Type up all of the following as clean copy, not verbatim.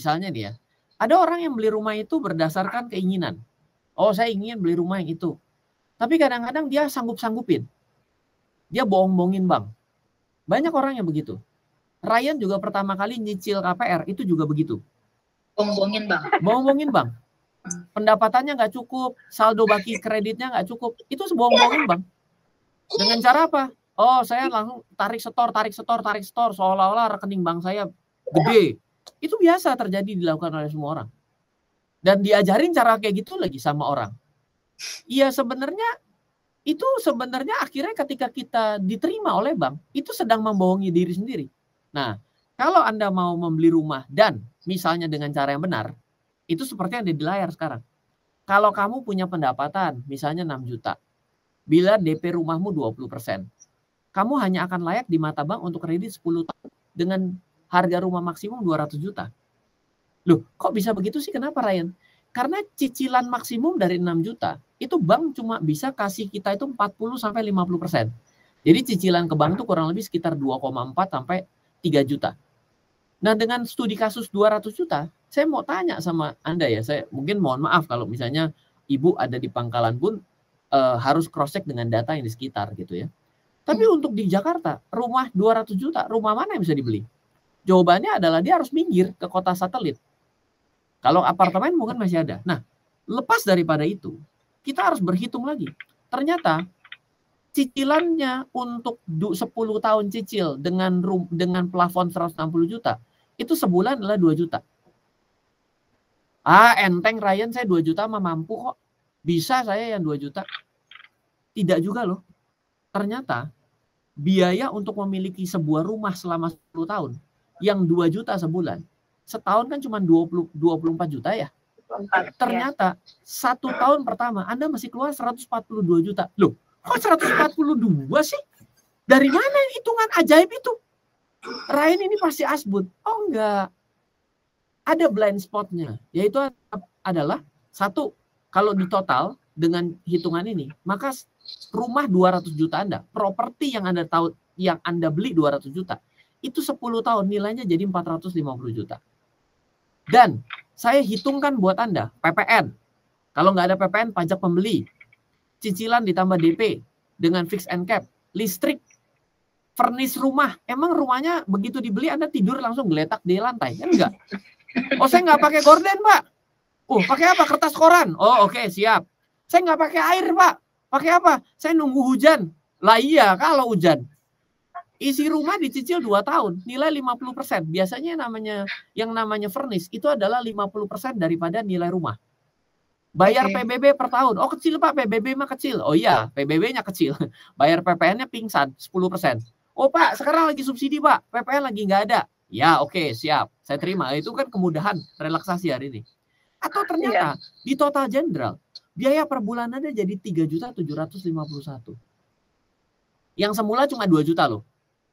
misalnya nih ya, ada orang yang beli rumah itu berdasarkan keinginan. Oh, saya ingin beli rumah yang itu. Tapi kadang-kadang dia sanggup-sanggupin. Dia bohong-bohongin bank. Banyak orang yang begitu. Ryan juga pertama kali nyicil KPR itu juga begitu. Bohong-bohongin bang. Bohong-bohongin bang. Pendapatannya nggak cukup, saldo baki kreditnya nggak cukup. Itu bohong-bohongin bang. Dengan cara apa? Oh, saya langsung tarik setor, seolah-olah rekening bank saya gede. Itu biasa terjadi dilakukan oleh semua orang. Dan diajarin cara kayak gitu lagi sama orang. Iya, sebenarnya akhirnya ketika kita diterima oleh bank, itu sedang membohongi diri sendiri. Nah, kalau Anda mau membeli rumah dan misalnya dengan cara yang benar, itu seperti yang ada di layar sekarang. Kalau kamu punya pendapatan misalnya 6 juta, bila DP rumahmu 20%, kamu hanya akan layak di mata bank untuk kredit 10 tahun dengan harga rumah maksimum 200 juta. Loh, kok bisa begitu sih? Kenapa, Ryan? Karena cicilan maksimum dari 6 juta, itu bank cuma bisa kasih kita itu 40-50%. Jadi cicilan ke bank itu kurang lebih sekitar 2,4 sampai 3 juta. Nah, dengan studi kasus 200 juta, saya mau tanya sama Anda ya, saya mungkin mohon maaf kalau misalnya Ibu ada di Pangkalan Bun, harus cross-check dengan data yang di sekitar gitu ya. Tapi untuk di Jakarta, rumah 200 juta, rumah mana yang bisa dibeli? Jawabannya adalah dia harus minggir ke kota satelit. Kalau apartemen mungkin masih ada. Nah, lepas daripada itu, kita harus berhitung lagi. Ternyata cicilannya untuk 10 tahun cicil dengan plafon 160 juta, itu sebulan adalah 2 juta. Ah, enteng Ryan, saya 2 juta mah mampu kok. Bisa saya yang 2 juta. Tidak juga loh. Ternyata biaya untuk memiliki sebuah rumah selama 10 tahun yang 2 juta sebulan, setahun kan cuma 24 juta ya. Ternyata 1 tahun pertama Anda masih keluar 142 juta. Loh, kok 142 sih? Dari mana hitungan ajaib itu? Ryan ini pasti asbun. Oh enggak. Ada blind spotnya. Yaitu adalah satu, kalau di total dengan hitungan ini, maka rumah 200 juta Anda, properti yang Anda tahu, yang Anda beli 200 juta, itu 10 tahun nilainya jadi 450 juta. Dan saya hitungkan buat Anda, PPN. Kalau nggak ada PPN, pajak pembeli, cicilan ditambah DP, dengan fix and cap, listrik, furnish rumah. Emang rumahnya begitu dibeli Anda tidur langsung geletak di lantai? Kan enggak. Oh, saya nggak pakai gorden, Pak. Oh, pakai apa? Kertas koran. Oh, oke, siap. Saya nggak pakai air, Pak. Pakai apa? Saya nunggu hujan. Lah iya, kalau hujan. Isi rumah dicicil 2 tahun, nilai 50%. Biasanya yang namanya furnish itu adalah 50% daripada nilai rumah. Bayar PBB per tahun. Oh, kecil Pak, PBB mah kecil. Oh iya, PBB-nya kecil. Bayar PPN-nya pingsan, 10%. Oh Pak, sekarang lagi subsidi Pak, PPN lagi nggak ada. Ya oke, siap. Saya terima. Itu kan kemudahan relaksasi hari ini. Atau ternyata di total jenderal, biaya per bulanannya jadi 3.751. Yang semula cuma 2 juta loh.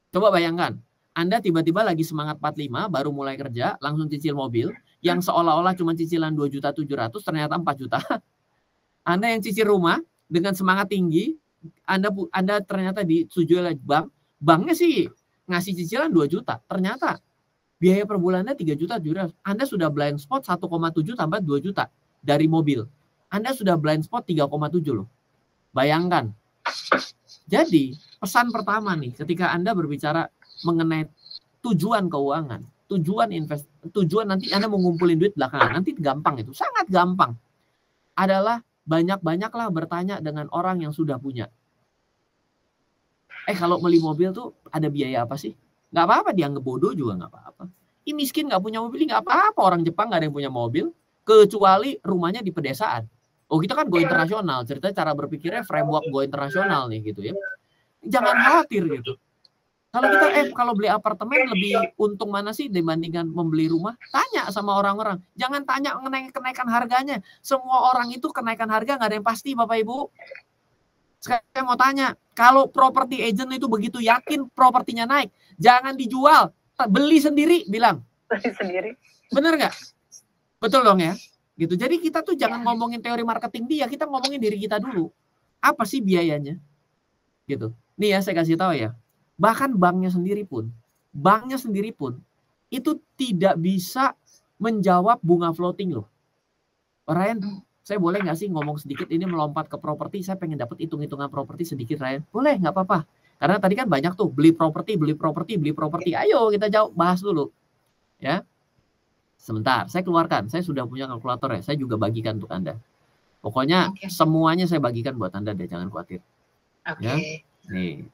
Coba bayangkan, Anda tiba-tiba lagi semangat 45, baru mulai kerja, langsung cicil mobil, yang seolah-olah cuma cicilan 2.700.000, ternyata 4 juta. Anda yang cicil rumah, dengan semangat tinggi, Anda ternyata disetujui oleh bank, banknya sih ngasih cicilan 2 juta, ternyata biaya per bulannya 3.700.000. Anda sudah blind spot 1,7 tambah 2 juta dari mobil. Anda sudah blind spot 3,7 loh. Bayangkan. Jadi, pesan pertama nih, ketika Anda berbicara mengenai tujuan keuangan, tujuan nanti Anda mau ngumpulin duit belakangan, nanti gampang itu, sangat gampang. Adalah banyak-banyaklah bertanya dengan orang yang sudah punya. Kalau beli mobil tuh ada biaya apa sih? Nggak apa-apa, dianggap bodoh juga nggak apa-apa. Ini miskin nggak punya mobil, nggak apa-apa. Orang Jepang nggak ada yang punya mobil, kecuali rumahnya di pedesaan. Oh, kita kan go internasional, ceritanya cara berpikirnya framework go internasional nih gitu ya. Jangan khawatir gitu. Kalau kita kalau beli apartemen lebih untung mana sih dibandingkan membeli rumah? Tanya sama orang-orang. Jangan tanya mengenai kenaikan harganya. Semua orang itu kenaikan harga nggak ada yang pasti, Bapak Ibu. Sekarang saya mau tanya, kalau property agent itu begitu yakin propertinya naik, jangan dijual, beli sendiri, bilang. Beli sendiri. Bener nggak? Betul dong ya? Gitu. Jadi kita tuh jangan ngomongin teori marketing dia, kita ngomongin diri kita dulu. Apa sih biayanya? Gitu. Nih ya, saya kasih tahu ya. Bahkan banknya sendiri pun itu tidak bisa menjawab bunga floating loh. Ryan, saya boleh nggak sih ngomong sedikit ini melompat ke properti? Saya pengen dapat hitung-hitungan properti sedikit, Ryan. Boleh, nggak apa-apa. Karena tadi kan banyak tuh beli properti. Ayo kita jawab, bahas dulu. Ya. Sebentar, saya keluarkan. Saya sudah punya kalkulator ya. Saya juga bagikan untuk Anda. Pokoknya semuanya saya bagikan buat Anda deh, jangan khawatir. Ya. Nih.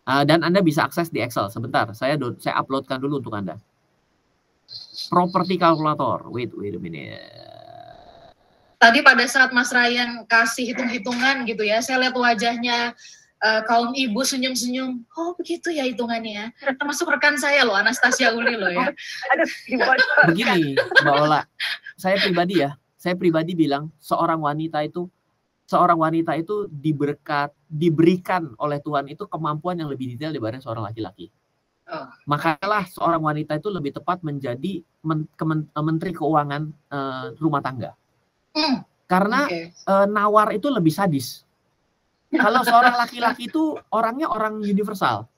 Dan Anda bisa akses di Excel. Sebentar, saya uploadkan dulu untuk Anda. Property calculator. Wait a minute. Tadi pada saat Mas Ryan kasih hitung-hitungan gitu ya, saya lihat wajahnya kaum ibu senyum-senyum. Oh begitu ya hitungannya. Termasuk rekan saya loh, Anastasia Uli loh ya. Begini, Mbak Ola. Saya pribadi bilang seorang wanita itu diberikan oleh Tuhan itu kemampuan yang lebih detail daripada seorang laki-laki. Makanya seorang wanita itu lebih tepat menjadi menteri keuangan rumah tangga. Karena nawar itu lebih sadis. Kalau seorang laki-laki itu orangnya orang universal.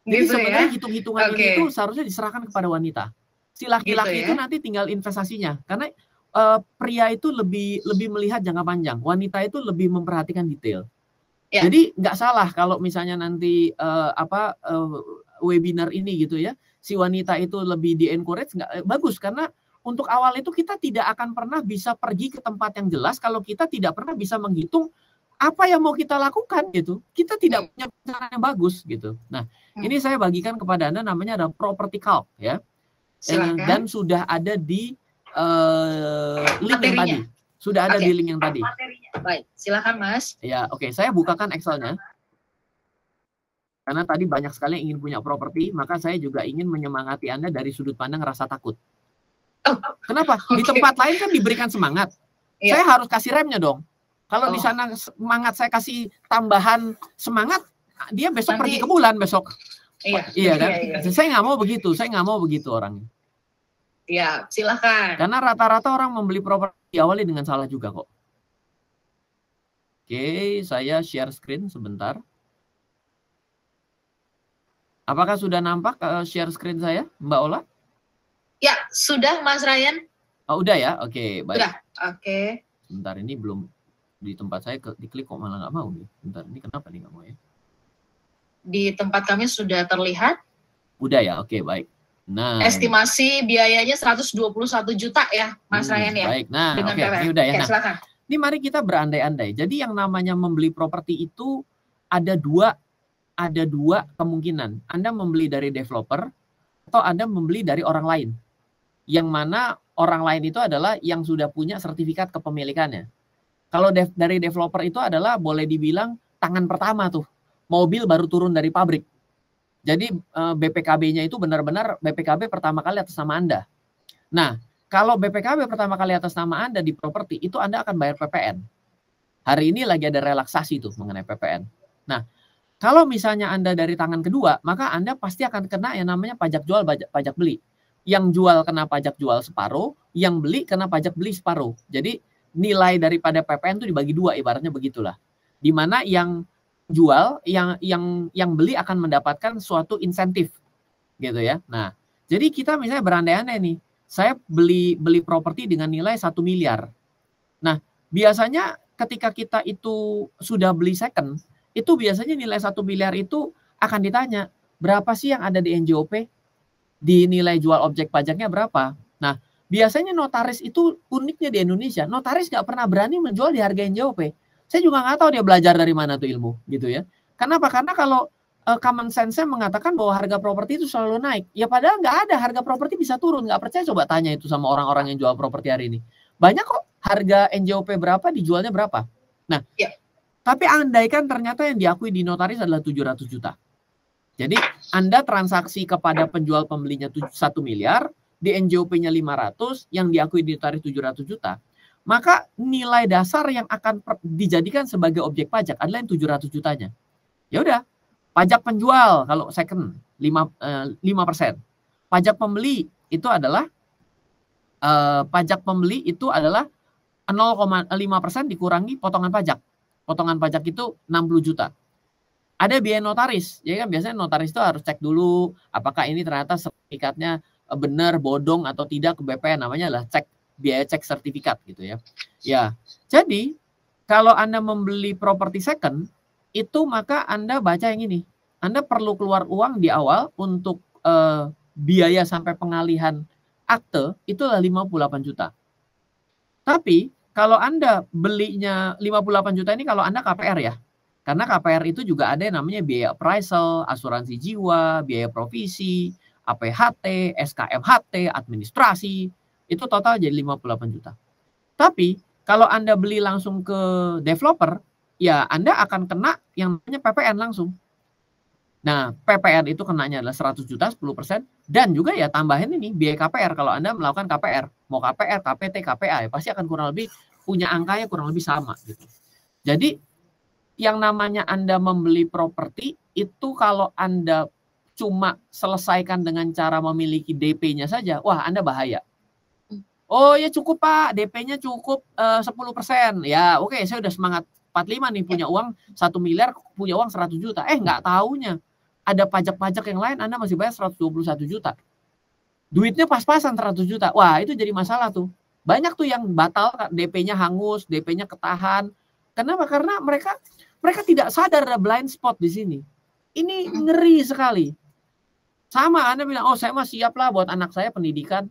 Jadi gitu sebenarnya ya? Hitung-hitungan ini itu seharusnya diserahkan kepada wanita. Si laki-laki itu nanti tinggal investasinya. Karena pria itu lebih melihat jangka panjang. Wanita itu lebih memperhatikan detail. Ya. Jadi nggak salah kalau misalnya nanti webinar ini gitu ya, si wanita itu lebih di-encourage, bagus. Karena untuk awal itu kita tidak akan pernah bisa pergi ke tempat yang jelas kalau kita tidak pernah bisa menghitung apa yang mau kita lakukan gitu. Kita tidak punya cara yang bagus gitu. Nah, ini saya bagikan kepada Anda, namanya ada property calc ya. Dan sudah ada di link yang tadi. Sudah ada di link yang tadi. Baik, silakan Mas. Ya, oke. Saya bukakan Excel-nya. Karena tadi banyak sekali yang ingin punya properti, maka saya juga ingin menyemangati Anda dari sudut pandang rasa takut. Kenapa? Di tempat lain kan diberikan semangat. Saya harus kasih remnya dong. Kalau di sana semangat, saya kasih tambahan semangat, dia besok pergi ke bulan besok. Iya kan? Saya nggak mau begitu. Saya nggak mau begitu orangnya. Ya, silakan. Karena rata-rata orang membeli properti diawali dengan salah juga kok. Oke, saya share screen sebentar. Apakah sudah nampak share screen saya, Mbak Ola? Ya, sudah Mas Ryan. Oh, udah ya? Oke, baik. Udah, oke. Sebentar, ini belum di tempat saya diklik kok malah nggak mau nih. Bentar, ini kenapa nih nggak mau ya? Di tempat kami sudah terlihat. Udah ya, oke, baik. Nah, estimasi biayanya 121 juta ya, Mas Ryan ya. Baik, nah oke, ini udah ya. Nah, silakan. Ini mari kita berandai-andai. Jadi yang namanya membeli properti itu ada dua kemungkinan. Anda membeli dari developer atau Anda membeli dari orang lain. Yang mana orang lain itu adalah yang sudah punya sertifikat kepemilikannya. Kalau dari developer itu adalah boleh dibilang tangan pertama tuh. Mobil baru turun dari pabrik. Jadi BPKB-nya itu benar-benar BPKB pertama kali atas nama Anda. Nah, kalau BPKB pertama kali atas nama Anda di properti, itu Anda akan bayar PPN. Hari ini lagi ada relaksasi tuh mengenai PPN. Nah, kalau misalnya Anda dari tangan kedua, maka Anda pasti akan kena yang namanya pajak jual, pajak beli. Yang jual kena pajak jual separuh, yang beli kena pajak beli separuh. Jadi nilai daripada PPN itu dibagi dua, ibaratnya begitulah. Di mana yang jual, yang beli akan mendapatkan suatu insentif, gitu ya. Nah, jadi kita misalnya berandai-andai nih, saya beli properti dengan nilai 1 miliar. Nah, biasanya ketika kita itu sudah beli second, itu biasanya nilai 1 miliar itu akan ditanya, berapa sih yang ada di NJOP? Di nilai jual objek pajaknya berapa? Nah, biasanya notaris itu uniknya di Indonesia, notaris nggak pernah berani menjual di harga NJOP. Saya juga nggak tahu dia belajar dari mana tuh ilmu, gitu ya. Kenapa? Karena kalau common sense-nya mengatakan bahwa harga properti itu selalu naik. Ya padahal nggak ada, harga properti bisa turun. Nggak percaya, coba tanya itu sama orang-orang yang jual properti hari ini. Banyak kok harga NJOP berapa, dijualnya berapa. Nah, tapi andaikan ternyata yang diakui di notaris adalah 700 juta. Jadi Anda transaksi kepada penjual pembelinya 1 miliar, di NJOP-nya 500, yang diakui di notaris 700 juta. Maka nilai dasar yang akan dijadikan sebagai objek pajak adalah yang 700 jutanya. Ya udah, pajak penjual kalau second 5%. Pajak pembeli itu adalah 0,5% dikurangi potongan pajak. Potongan pajak itu 60 juta. Ada biaya notaris. Ya kan biasanya notaris itu harus cek dulu apakah ini ternyata sertifikatnya benar, bodong atau tidak ke BPN, namanya lah biaya cek sertifikat gitu ya. Ya, jadi kalau Anda membeli properti second, itu maka Anda baca yang ini. Anda perlu keluar uang di awal untuk biaya sampai pengalihan akte, itulah 58 juta. Tapi kalau Anda belinya 58 juta ini kalau Anda KPR ya. Karena KPR itu juga ada yang namanya biaya appraisal, asuransi jiwa, biaya provisi, APHT, SKMHT, administrasi. Itu total jadi 58 juta. Tapi kalau Anda beli langsung ke developer, ya Anda akan kena yang namanya PPN langsung. Nah, PPN itu kenanya adalah 100 juta, 10%. Dan juga ya tambahin ini biaya KPR. Kalau Anda melakukan KPR, mau KPR, KPT, KPA, ya pasti akan kurang lebih punya angkanya kurang lebih sama gitu. Jadi yang namanya Anda membeli properti itu kalau Anda cuma selesaikan dengan cara memiliki DP-nya saja, wah Anda bahaya. Oh ya cukup Pak, DP-nya cukup 10%. Ya oke, saya udah semangat 45 nih, punya uang 1 miliar, punya uang 100 juta. Nggak taunya ada pajak-pajak yang lain Anda masih bayar 121 juta. Duitnya pas-pasan 100 juta. Wah itu jadi masalah tuh. Banyak tuh yang batal, DP-nya hangus, DP-nya ketahan. Kenapa? Karena mereka tidak sadar ada blind spot di sini. Ini ngeri sekali. Sama Anda bilang, oh saya mah siap lah buat anak saya pendidikan.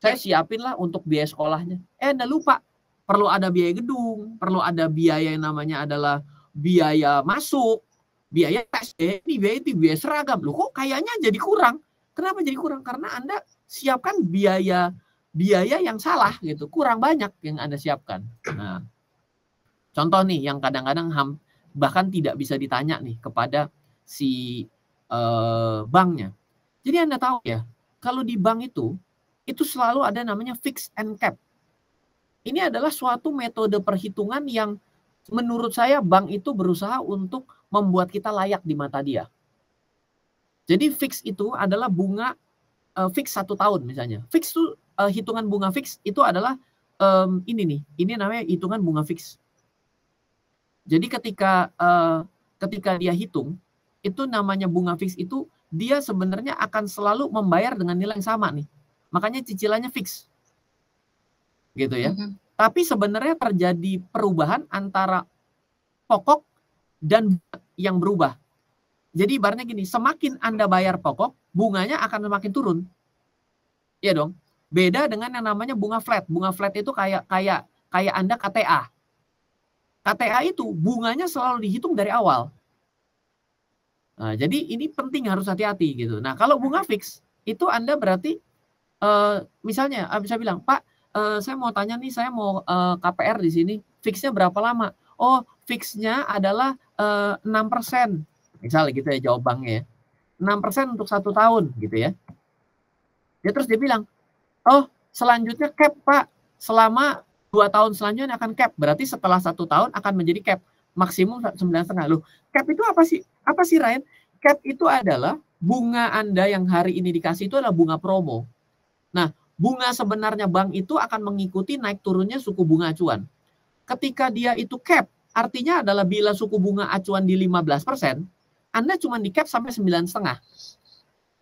Saya siapin lah untuk biaya sekolahnya. Anda lupa, perlu ada biaya gedung, perlu ada biaya yang namanya adalah biaya masuk, biaya tes, ini biaya seragam. Loh kok kayaknya jadi kurang? Kenapa jadi kurang? Karena Anda siapkan biaya yang salah gitu, kurang banyak yang Anda siapkan. Nah, contoh nih yang kadang-kadang bahkan tidak bisa ditanya nih kepada si banknya. Jadi Anda tahu ya, kalau di bank itu selalu ada namanya fix and cap. Ini adalah suatu metode perhitungan yang menurut saya bank itu berusaha untuk membuat kita layak di mata dia. Jadi fix itu adalah bunga fix 1 tahun misalnya. Fix itu hitungan bunga fix itu adalah ini namanya hitungan bunga fix. Jadi ketika dia hitung, itu namanya bunga fix itu dia sebenarnya akan selalu membayar dengan nilai yang sama nih. Makanya cicilannya fix. Gitu ya. Tapi sebenarnya terjadi perubahan antara pokok dan yang berubah. Jadi ibaratnya gini, semakin Anda bayar pokok, bunganya akan semakin turun. Iya dong. Beda dengan yang namanya bunga flat. Bunga flat itu kayak Anda KTA. KTA itu bunganya selalu dihitung dari awal. Nah, jadi ini penting, harus hati-hati gitu. Nah, kalau bunga fix itu Anda berarti misalnya bisa bilang, Pak, saya mau tanya nih, saya mau KPR di sini, fixnya berapa lama? Oh, fixnya adalah 6%. Misalnya gitu ya jawab banknya ya. 6% untuk 1 tahun gitu ya. Ya terus dia bilang, oh selanjutnya cap Pak, selama 2 tahun selanjutnya akan cap. Berarti setelah 1 tahun akan menjadi cap. Maksimum 9,5. Loh, cap itu apa sih? Apa sih Ryan? Cap itu adalah bunga Anda yang hari ini dikasih itu adalah bunga promo. Nah, bunga sebenarnya bank itu akan mengikuti naik turunnya suku bunga acuan. Ketika dia itu cap, artinya adalah bila suku bunga acuan di 15%, Anda cuma di cap sampai 9,5.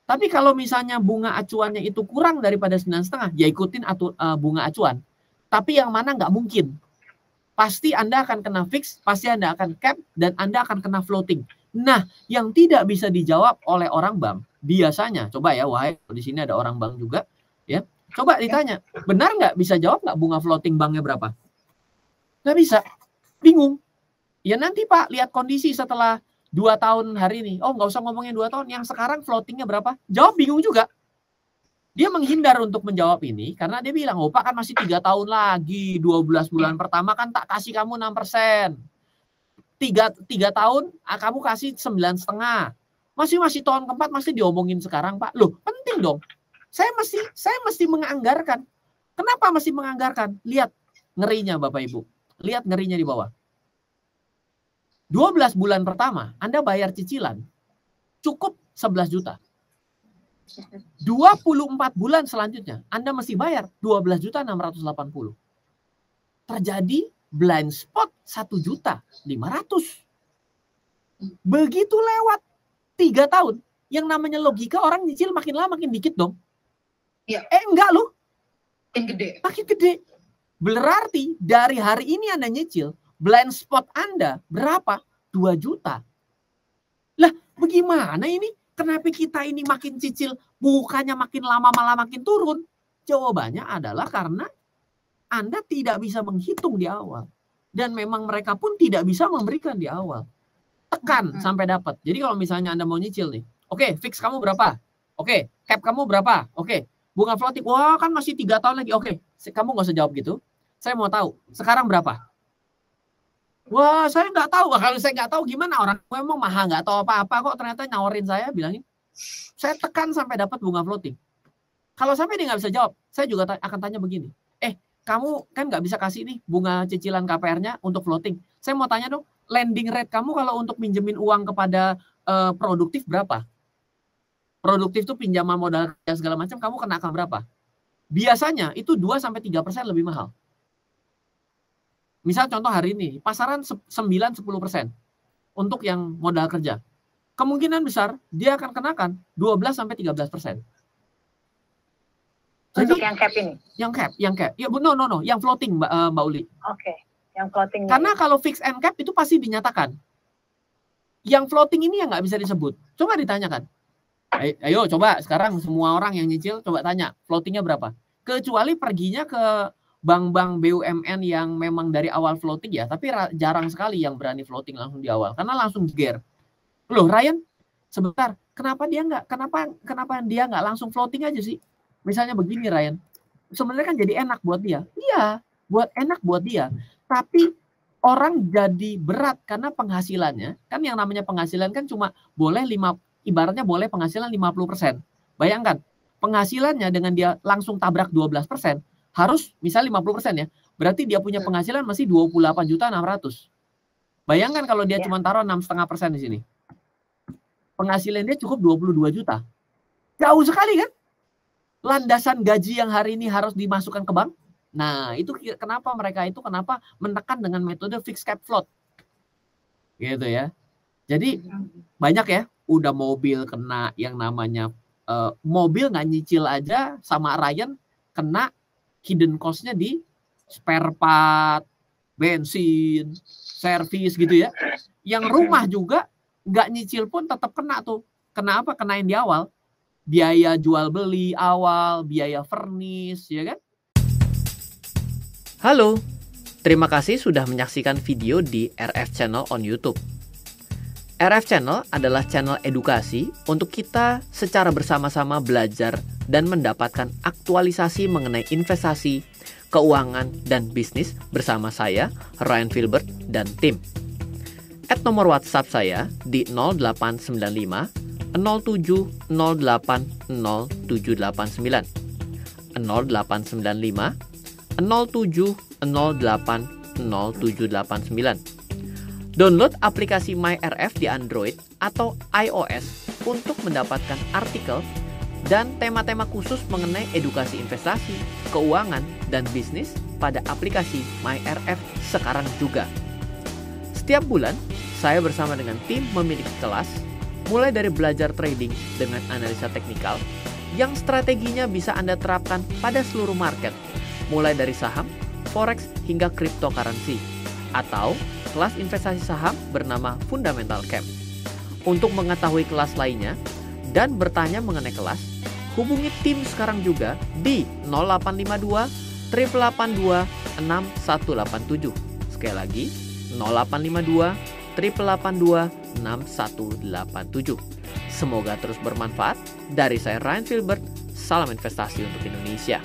Tapi kalau misalnya bunga acuannya itu kurang daripada 9,5, ya ikutin bunga acuan. Tapi yang mana nggak mungkin. Pasti Anda akan kena fix, pasti Anda akan cap, dan Anda akan kena floating. Nah, yang tidak bisa dijawab oleh orang bank, biasanya, coba ya, wahai, di sini ada orang bank juga, ya, coba ditanya, benar nggak, bisa jawab nggak bunga floating banknya berapa? Nggak bisa, bingung. Ya nanti Pak, lihat kondisi setelah 2 tahun hari ini. Oh, nggak usah ngomongin 2 tahun, yang sekarang floatingnya berapa? Jawab bingung juga. Dia menghindar untuk menjawab ini, karena dia bilang, oh Pak kan masih 3 tahun lagi, 12 bulan pertama kan tak kasih kamu 6%. 3 tahun, kamu kasih 9,5. Masih tahun keempat, masih diomongin sekarang Pak. Loh, penting dong. Saya mesti menganggarkan. Kenapa masih menganggarkan? Lihat ngerinya Bapak Ibu. Lihat ngerinya di bawah. 12 bulan pertama, Anda bayar cicilan cukup 11 juta. 24 bulan selanjutnya, Anda mesti bayar 12.680. Terjadi blind spot 1.500.000. Begitu lewat 3 tahun, yang namanya logika orang nyicil makin lama makin dikit dong. Iya. Enggak loh. Makin gede. Makin gede. Berarti dari hari ini Anda nyicil, blind spot Anda berapa? 2 juta. Lah, bagaimana ini? Kenapa kita ini makin cicil, bukannya makin lama malah makin turun? Jawabannya adalah karena Anda tidak bisa menghitung di awal. Dan memang mereka pun tidak bisa memberikan di awal. Tekan sampai dapat. Jadi kalau misalnya Anda mau nyicil nih, oke, fix kamu berapa? Oke, cap kamu berapa? Oke, bunga floating, wah kan masih 3 tahun lagi. Oke, kamu nggak usah jawab gitu. Saya mau tahu, sekarang berapa? Wah, saya nggak tahu. Kalau saya nggak tahu gimana, orang memang mahal nggak tahu apa-apa kok, ternyata nyawarin saya, bilangin. Saya tekan sampai dapat bunga floating. Kalau sampai dia nggak bisa jawab, saya juga akan tanya begini. Kamu kan nggak bisa kasih nih bunga cicilan KPR-nya untuk floating. Saya mau tanya dong, lending rate kamu kalau untuk minjemin uang kepada produktif berapa? Produktif tuh pinjaman modal segala macam, kamu kenakan berapa? Biasanya itu 2-3% lebih mahal. Misal contoh hari ini, pasaran 9-10% untuk yang modal kerja. Kemungkinan besar dia akan kenakan 12-13%. Untuk yang cap ini? Yang cap. Ya, no, yang floating, Mbak Uli. Oke, yang floating. Karena kalau fix and cap itu pasti dinyatakan. Yang floating ini yang nggak bisa disebut. Coba ditanyakan. Ayo coba sekarang semua orang yang nyicil coba tanya, floatingnya berapa? Kecuali perginya ke bank-bank BUMN yang memang dari awal floating ya, tapi jarang sekali yang berani floating langsung di awal karena langsung gear. Loh Ryan, sebentar, kenapa dia nggak langsung floating aja sih? Misalnya begini Ryan, sebenarnya kan jadi enak buat dia. Iya, enak buat dia. Tapi orang jadi berat karena penghasilannya, kan yang namanya penghasilan kan cuma boleh ibaratnya boleh penghasilan 50%. Bayangkan, penghasilannya dengan dia langsung tabrak 12%, harus misal 50% ya. Berarti dia punya penghasilan masih 28.600.000. Bayangkan kalau dia cuma taruh 6,5% di sini. Penghasilan dia cukup 22 juta. Jauh sekali kan? Landasan gaji yang hari ini harus dimasukkan ke bank. Nah, itu kenapa mereka menekan dengan metode fixed cap float. Gitu ya. Jadi banyak ya, udah mobil kena yang namanya mobil nggak nyicil aja sama Ryan kena hidden cost-nya di spare part, bensin, servis gitu ya. Yang rumah juga nggak nyicil pun tetap kena tuh. Kenapa? Kenain di awal. Biaya jual beli awal, biaya furnish, ya kan? Halo, terima kasih sudah menyaksikan video di RF Channel on YouTube. RF Channel adalah channel edukasi untuk kita secara bersama-sama belajar dan mendapatkan aktualisasi mengenai investasi, keuangan, dan bisnis bersama saya, Ryan Filbert, dan tim. Add nomor WhatsApp saya di 0895 07 08 0789 0895 07 08 0789. Download aplikasi MyRF di Android atau iOS untuk mendapatkan artikel dan tema-tema khusus mengenai edukasi investasi, keuangan, dan bisnis pada aplikasi MyRF sekarang juga. Setiap bulan, saya bersama dengan tim memiliki kelas, mulai dari belajar trading dengan analisa teknikal, yang strateginya bisa Anda terapkan pada seluruh market, mulai dari saham, forex, hingga cryptocurrency, atau kelas investasi saham bernama Fundamental Camp. Untuk mengetahui kelas lainnya dan bertanya mengenai kelas, hubungi tim sekarang juga di 0852 882 6187. Sekali lagi, 0852 882 6187. Semoga terus bermanfaat. Dari saya Ryan Filbert, salam investasi untuk Indonesia.